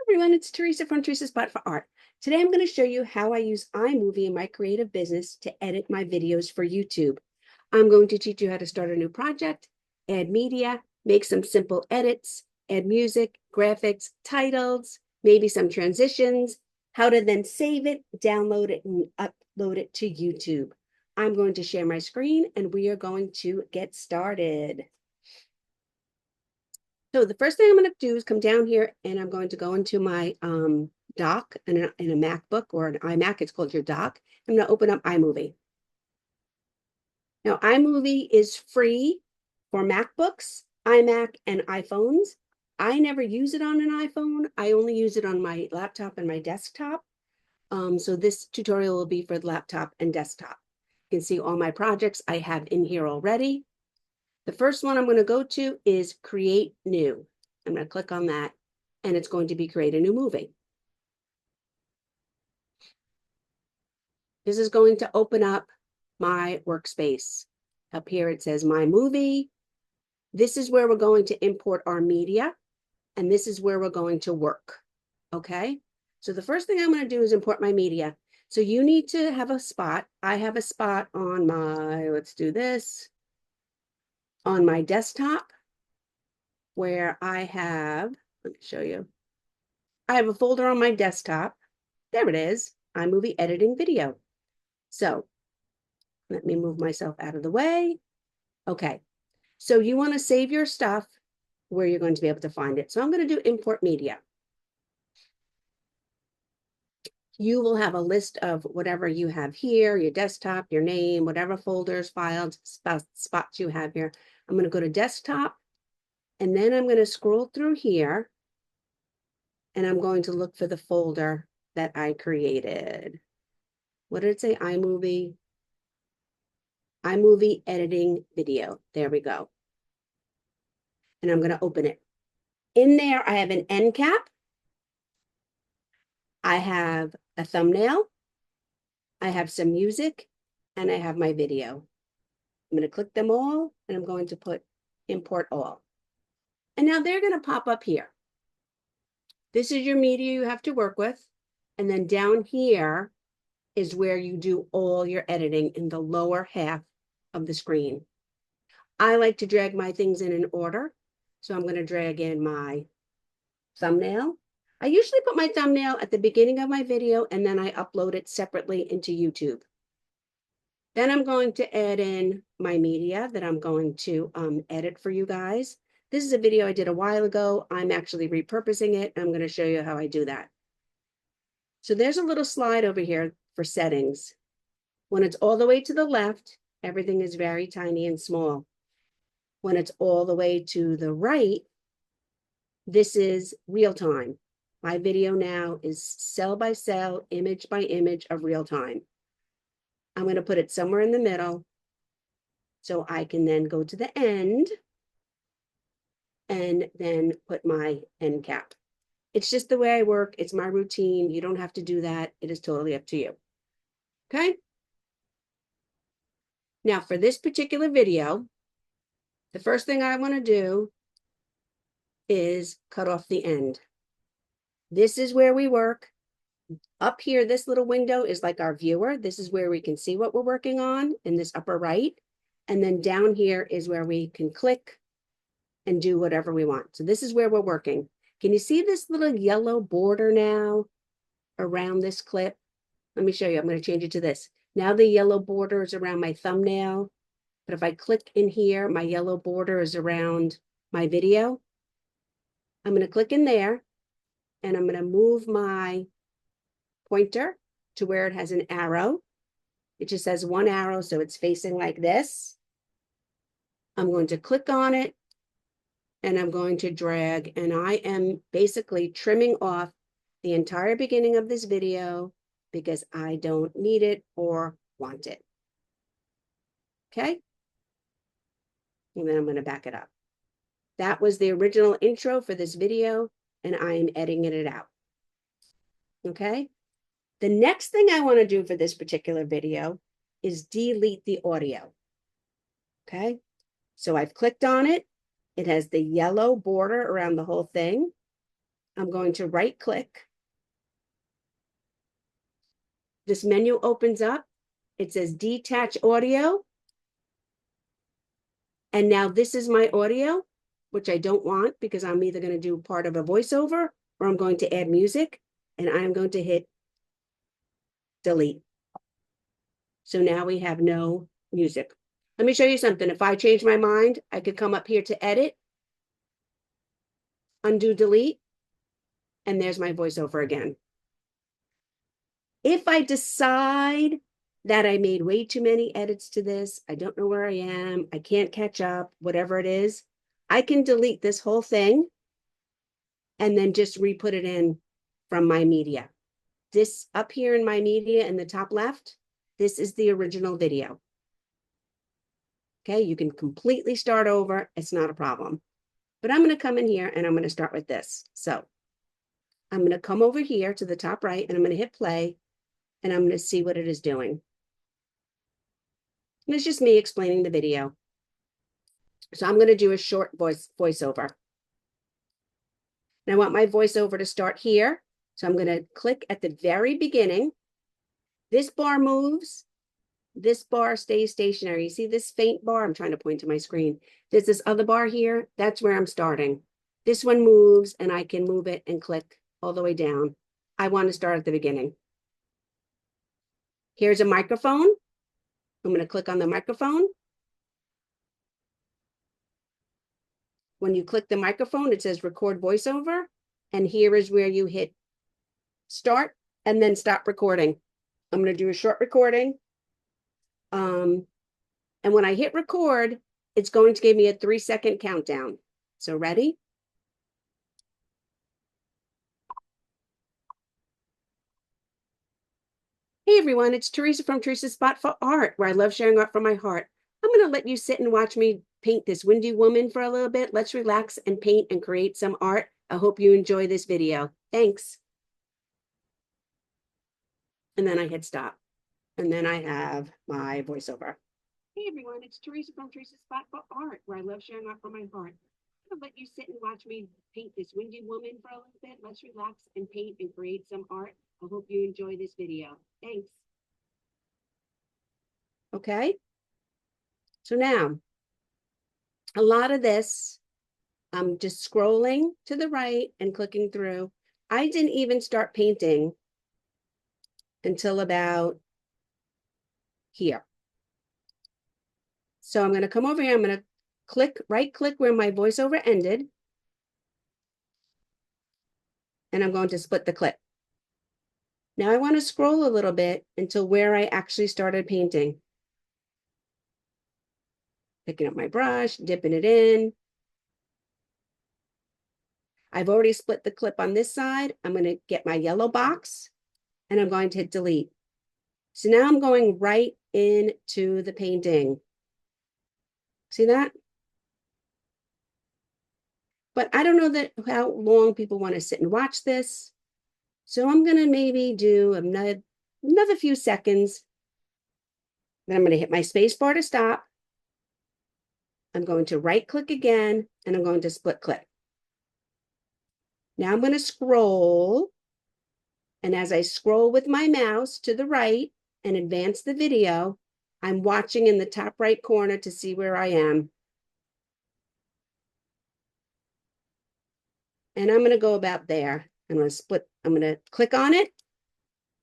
Everyone, it's Teresa from Teresa's Spot for Art. Today I'm going to show you how I use iMovie in my creative business to edit my videos for YouTube. I'm going to teach you how to start a new project, add media, make some simple edits, add music, graphics, titles, maybe some transitions, how to then save it, download it, and upload it to YouTube. I'm going to share my screen and we are going to get started. So the first thing I'm going to do is come down here and I'm going to go into my dock in a MacBook or an iMac. It's called your dock. I'm going to open up iMovie. Now, iMovie is free for MacBooks, iMac, and iPhones. I never use it on an iPhone. I only use it on my laptop and my desktop. So this tutorial will be for laptop and desktop. You can see all my projects I have in here already. The first one I'm going to go to is Create New. I'm going to click on that, and it's going to be Create a New Movie. This is going to open up my workspace. Up here it says My Movie. This is where we're going to import our media, and this is where we're going to work. Okay? So the first thing I'm going to do is import my media. So you need to have a spot. I have a spot on my, let's do this, on my desktop where I have, let me show you. I have a folder on my desktop. There it is, iMovie editing video. So let me move myself out of the way. Okay, so you want to save your stuff where you're going to be able to find it. So I'm going to do import media. You will have a list of whatever you have here, your desktop, your name, whatever folders, files, spots you have here. I'm going to go to desktop, and then I'm going to scroll through here, and I'm going to look for the folder that I created. What did it say? iMovie editing video. There we go. And I'm going to open it. In there, I have an end cap. I have a thumbnail. I have some music, and I have my video. I'm going to click them all, and I'm going to put import all. And now they're going to pop up here. This is your media you have to work with. And then down here is where you do all your editing in the lower half of the screen. I like to drag my things in an order. So I'm going to drag in my thumbnail. I usually put my thumbnail at the beginning of my video and then I upload it separately into YouTube. Then I'm going to add in my media that I'm going to edit for you guys. This is a video I did a while ago. I'm actually repurposing it. I'm going to show you how I do that. So there's a little slide over here for settings. When it's all the way to the left, everything is very tiny and small. When it's all the way to the right, this is real time. My video now is cell by cell, image by image of real time. I'm going to put it somewhere in the middle so I can then go to the end and then put my end cap. It's just the way I work. It's my routine. You don't have to do that. It is totally up to you. Okay? Now, for this particular video, the first thing I want to do is cut off the end. This is where we work. Up here, this little window is like our viewer. This is where we can see what we're working on in this upper right. And then down here is where we can click and do whatever we want. So this is where we're working. Can you see this little yellow border now around this clip? Let me show you. I'm going to change it to this. Now the yellow border is around my thumbnail. But if I click in here, my yellow border is around my video. I'm going to click in there and I'm going to move my pointer to where it has an arrow. It just has one arrow, so it's facing like this. I'm going to click on it and I'm going to drag, and I am basically trimming off the entire beginning of this video because I don't need it or want it. Okay? And then I'm going to back it up. That was the original intro for this video, and I am editing it out. Okay? The next thing I want to do for this particular video is delete the audio. Okay? So I've clicked on it. It has the yellow border around the whole thing. I'm going to right click. This menu opens up. It says detach audio. And now this is my audio, which I don't want because I'm either going to do part of a voiceover or I'm going to add music, and I'm going to hit delete. So now we have no music. Let me show you something. If I change my mind, I could come up here to edit, undo, delete, and there's my voiceover again. If I decide that I made way too many edits to this, I don't know where I am, I can't catch up, whatever it is, I can delete this whole thing and then just re-put it in from my media. This up here in my media in the top left, this is the original video. Okay, you can completely start over. It's not a problem. But I'm going to come in here and I'm going to start with this. So I'm going to come over here to the top right and I'm going to hit play and I'm going to see what it is doing. And it's just me explaining the video. So I'm going to do a short voiceover. And I want my voiceover to start here. So I'm going to click at the very beginning. This bar moves. This bar stays stationary. You see this faint bar? I'm trying to point to my screen. There's this other bar here. That's where I'm starting. This one moves and I can move it and click all the way down. I want to start at the beginning. Here's a microphone. I'm going to click on the microphone. When you click the microphone, it says record voiceover. And here is where you hit start and then stop recording. I'm going to do a short recording. And when I hit record, it's going to give me a 3-second countdown. So ready? Hey everyone, it's Teresa from Teresa's Spot for Art, where I love sharing art from my heart. I'm going to let you sit and watch me paint this windy woman for a little bit. Let's relax and paint and create some art. I hope you enjoy this video. Thanks. And then I hit stop. And then I have my voiceover. Hey everyone, it's Teresa from Teresa's Spot for Art, where I love sharing art from my heart. I'm going to let you sit and watch me paint this windy woman for a little bit. Let's relax and paint and create some art. I hope you enjoy this video. Thanks. Okay. So now, a lot of this, I'm just scrolling to the right and clicking through. I didn't even start painting until about here. So I'm going to come over here. I'm going to click, right click where my voiceover ended. And I'm going to split the clip. Now I want to scroll a little bit until where I actually started painting. Picking up my brush, dipping it in. I've already split the clip on this side. I'm going to get my yellow box and I'm going to hit delete. So now I'm going right into the painting. See that? But I don't know how long people want to sit and watch this. So I'm going to maybe do another few seconds. Then I'm going to hit my space bar to stop. I'm going to right click again and I'm going to split clip. Now I'm going to scroll. And as I scroll with my mouse to the right and advance the video, I'm watching in the top right corner to see where I am. And I'm going to go about there. I'm going to click on it.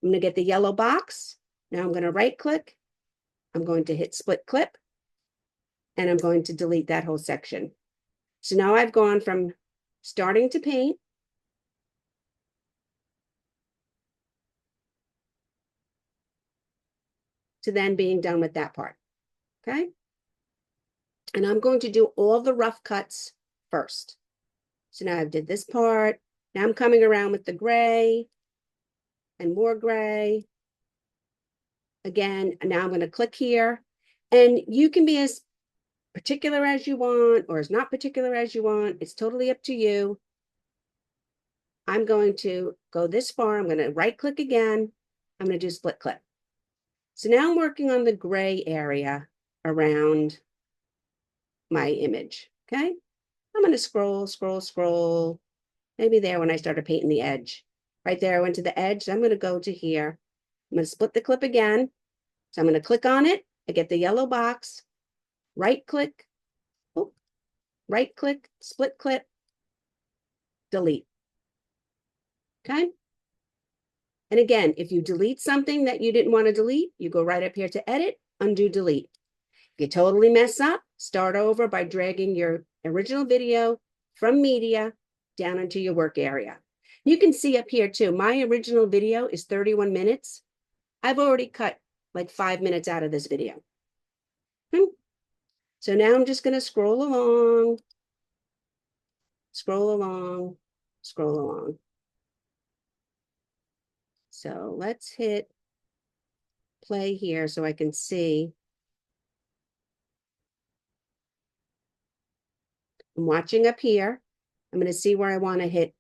I'm going to get the yellow box. Now I'm going to right click. I'm going to hit split clip. And I'm going to delete that whole section. So now I've gone from starting to paint to then being done with that part. Okay. And I'm going to do all the rough cuts first. So now I've did this part. Now I'm coming around with the gray and more gray. Again, now I'm going to click here. And you can be as particular as you want or as not particular as you want. It's totally up to you. I'm going to go this far. I'm going to right click again. I'm going to do split clip. So now I'm working on the gray area around my image. Okay. I'm going to scroll. maybe there when I started painting the edge. Right there, I went to the edge. So I'm going to go to here. I'm going to split the clip again. So I'm going to click on it. I get the yellow box, right click, oh, right click, split clip, delete. Okay. And again, if you delete something that you didn't want to delete, you go right up here to edit, undo, delete. If you totally mess up, start over by dragging your original video from media down into your work area. You can see up here too, my original video is 31 minutes. I've already cut like 5 minutes out of this video. So now I'm just going to scroll along, scroll along, scroll along. So let's hit play here so I can see. I'm watching up here. I'm going to see where I want to hit,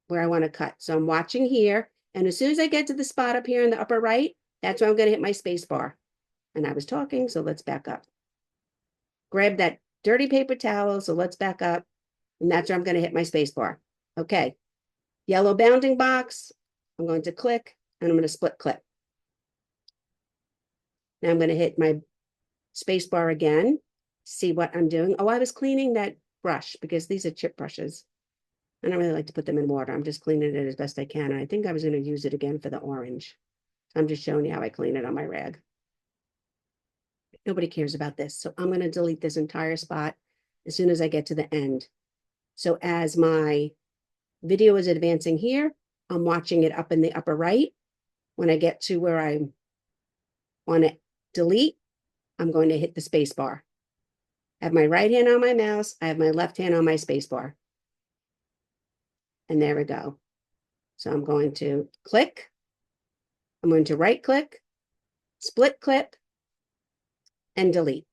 where I want to cut. So I'm watching here. And as soon as I get to the spot up here in the upper right, that's where I'm going to hit my space bar. And I was talking, so let's back up. Grab that dirty paper towel, so let's back up. And that's where I'm going to hit my space bar. Okay. Yellow bounding box. I'm going to click, and I'm going to split clip. Now I'm going to hit my space bar again, see what I'm doing. Oh, I was cleaning that brush because these are chip brushes. I don't really like to put them in water. I'm just cleaning it as best I can. And I think I was going to use it again for the orange. I'm just showing you how I clean it on my rag. Nobody cares about this. So I'm going to delete this entire spot as soon as I get to the end. So as my video is advancing here, I'm watching it up in the upper right. When I get to where I want to delete, I'm going to hit the space bar. I have my right hand on my mouse. I have my left hand on my space bar. And there we go. So I'm going to click. I'm going to right click, split clip, and delete.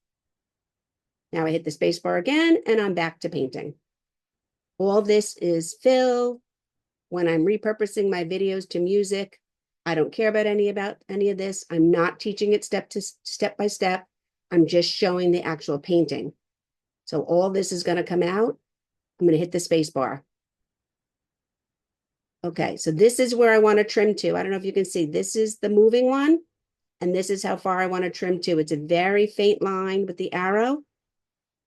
Now I hit the space bar again, and I'm back to painting. All this is fill. When I'm repurposing my videos to music, I don't care about any of this. I'm not teaching it step by step. I'm just showing the actual painting. So all this is going to come out. I'm going to hit the space bar. Okay, so this is where I want to trim to. I don't know if you can see. This is the moving one, and this is how far I want to trim to. It's a very faint line with the arrow.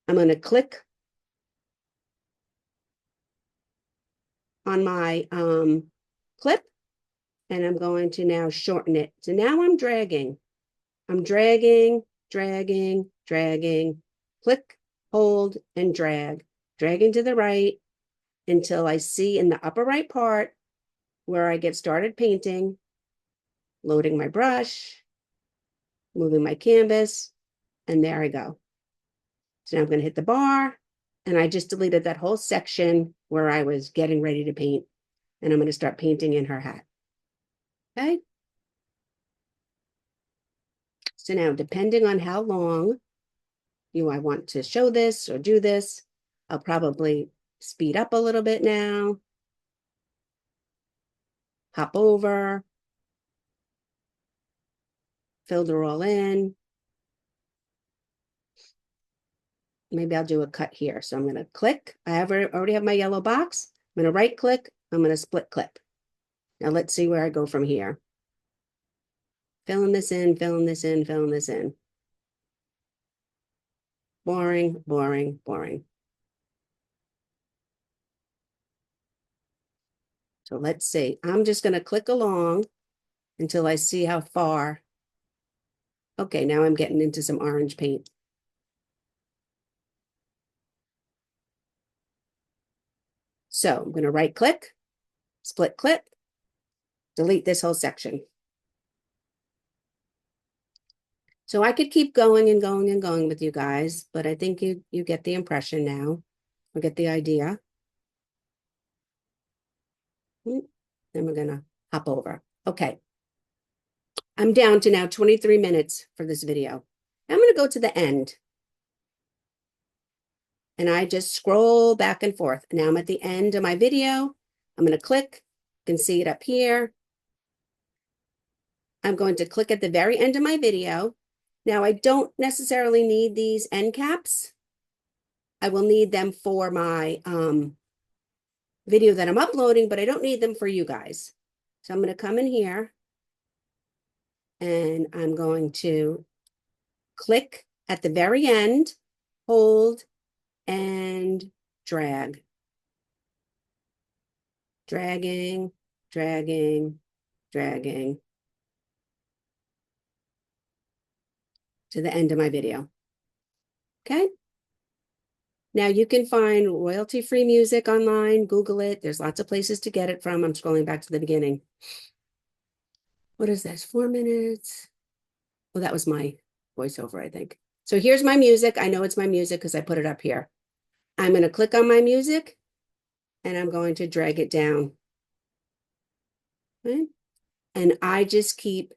I'm going to click on my clip, and I'm going to now shorten it. So now I'm dragging. I'm dragging, dragging, dragging, click, hold, and drag. Dragging to the right until I see in the upper right part where I get started painting, loading my brush, moving my canvas, and there I go. So now I'm going to hit the bar, and I just deleted that whole section where I was getting ready to paint, and I'm going to start painting in her hat. Okay? So now, depending on how long I want to show this or do this, I'll probably speed up a little bit now, hop over, filter all in. Maybe I'll do a cut here. So I'm going to click. I already have my yellow box. I'm going to right click. I'm going to split clip. Now let's see where I go from here. Filling this in, filling this in, filling this in. Boring, boring, boring. So let's see. I'm just going to click along until I see how far. Okay, now I'm getting into some orange paint. So I'm going to right click, split clip, delete this whole section. So I could keep going and going and going with you guys, but I think you get the impression now, or get the idea. Then we're going to hop over. Okay. I'm down to now 23 minutes for this video. I'm going to go to the end. And I just scroll back and forth. Now I'm at the end of my video. I'm going to click. You can see it up here. I'm going to click at the very end of my video. Now I don't necessarily need these end caps. I will need them for my video that I'm uploading, but I don't need them for you guys. So I'm going to come in here and I'm going to click at the very end, hold, and drag. Dragging, dragging, dragging to the end of my video. Okay. Now you can find royalty-free music online, Google it. There's lots of places to get it from. I'm scrolling back to the beginning. What is this? 4 minutes. Well, that was my voiceover, I think. So here's my music. I know it's my music because I put it up here. I'm going to click on my music and I'm going to drag it down. Okay. And I just keep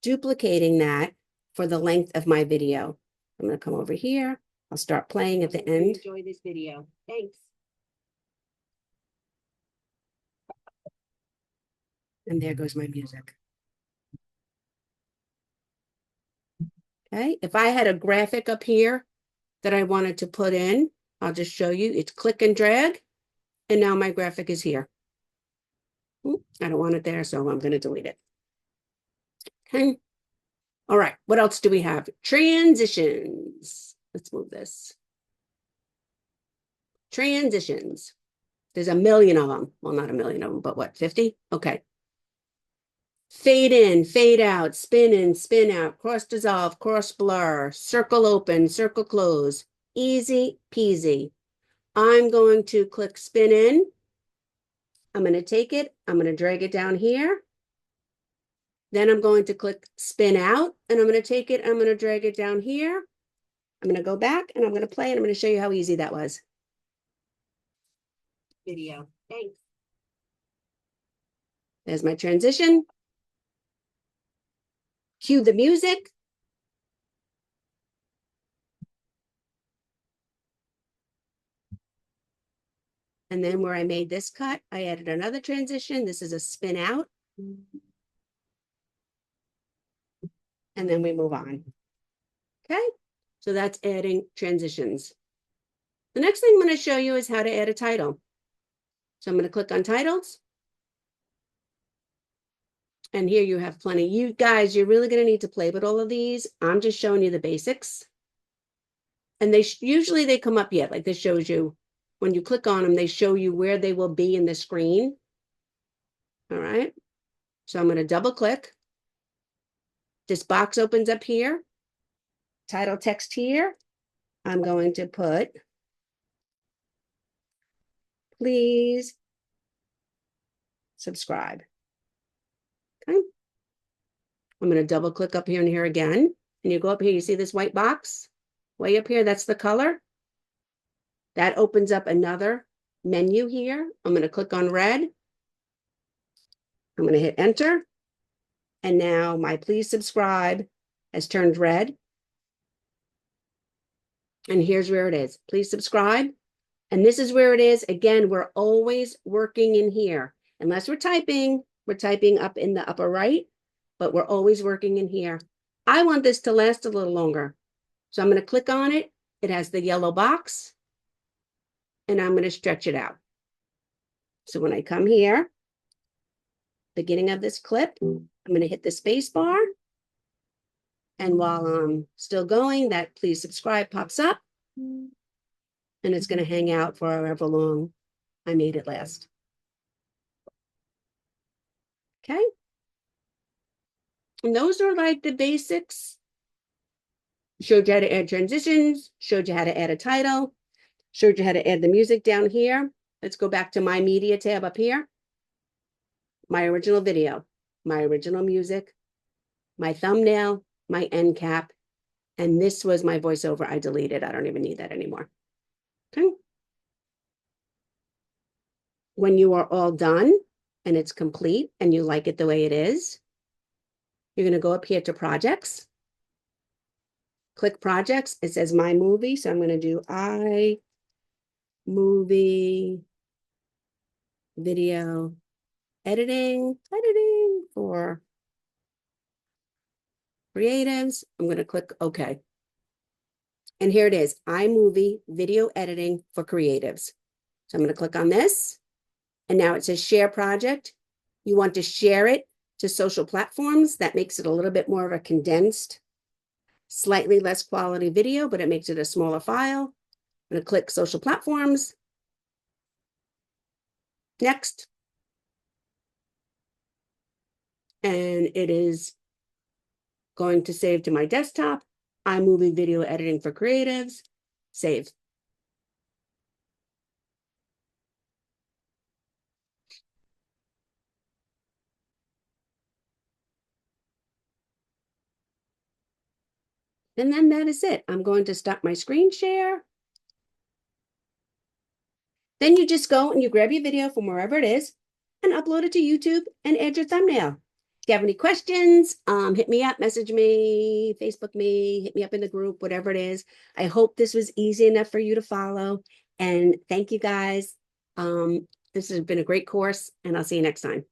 duplicating that for the length of my video. I'm going to come over here. I'll start playing at the end. Enjoy this video. Thanks. And there goes my music. Okay. If I had a graphic up here that I wanted to put in, I'll just show you. It's click and drag. And now my graphic is here. Ooh, I don't want it there, so I'm going to delete it. Okay. All right. What else do we have? Transitions. Let's move this. Transitions. There's a million of them. Well, not a million of them, but what, 50? Okay. Fade in, fade out, spin in, spin out, cross dissolve, cross blur, circle open, circle close. Easy peasy. I'm going to click spin in. I'm going to take it. I'm going to drag it down here. Then I'm going to click spin out and I'm going to take it. I'm going to drag it down here. I'm going to go back and I'm going to play and I'm going to show you how easy that was. Video. Thanks. There's my transition. Cue the music. And then where I made this cut, I added another transition. This is a spin out. And then we move on. Okay, so that's adding transitions. The next thing I'm going to show you is how to add a title. So I'm going to click on titles. And here you have plenty. You guys, you're really going to need to play with all of these. I'm just showing you the basics. And they usually they come up yet. Like this shows you, when you click on them, they show you where they will be in the screen. All right. So I'm going to double click. This box opens up here. Title text here. I'm going to put, please subscribe. Okay. I'm going to double click up here and here again. And you go up here, you see this white box? Way up here, that's the color. That opens up another menu here. I'm going to click on red. I'm going to hit enter. And now my please subscribe has turned red. And here's where it is. Please subscribe. And this is where it is. Again, we're always working in here. Unless we're typing up in the upper right, but we're always working in here. I want this to last a little longer. So I'm going to click on it. It has the yellow box. And I'm going to stretch it out. So when I come here, beginning of this clip, I'm going to hit the space bar. And while I'm still going, that please subscribe pops up. And it's going to hang out for however long I made it last. Okay. And those are like the basics. Showed you how to add transitions, showed you how to add a title, showed you how to add the music down here. Let's go back to my media tab up here. My original video, my original music, my thumbnail, my end cap, and this was my voiceover I deleted. I don't even need that anymore. Okay. When you are all done and it's complete and you like it the way it is, you're going to go up here to projects. Click projects. It says my movie. So I'm going to do iMovie video editing for creatives. I'm going to click OK. And here it is, iMovie video editing for creatives. So I'm going to click on this. And now it says share project. You want to share it to social platforms. That makes it a little bit more of a condensed, slightly less quality video, but it makes it a smaller file. I'm going to click social platforms. Next. And it is going to save to my desktop. iMovie video editing for creatives. Save. And then that is it. I'm going to stop my screen share. Then you just go and you grab your video from wherever it is and upload it to YouTube and add your thumbnail. If you have any questions, hit me up, message me, Facebook me, hit me up in the group, whatever it is. I hope this was easy enough for you to follow. And thank you guys. This has been a great course, and I'll see you next time.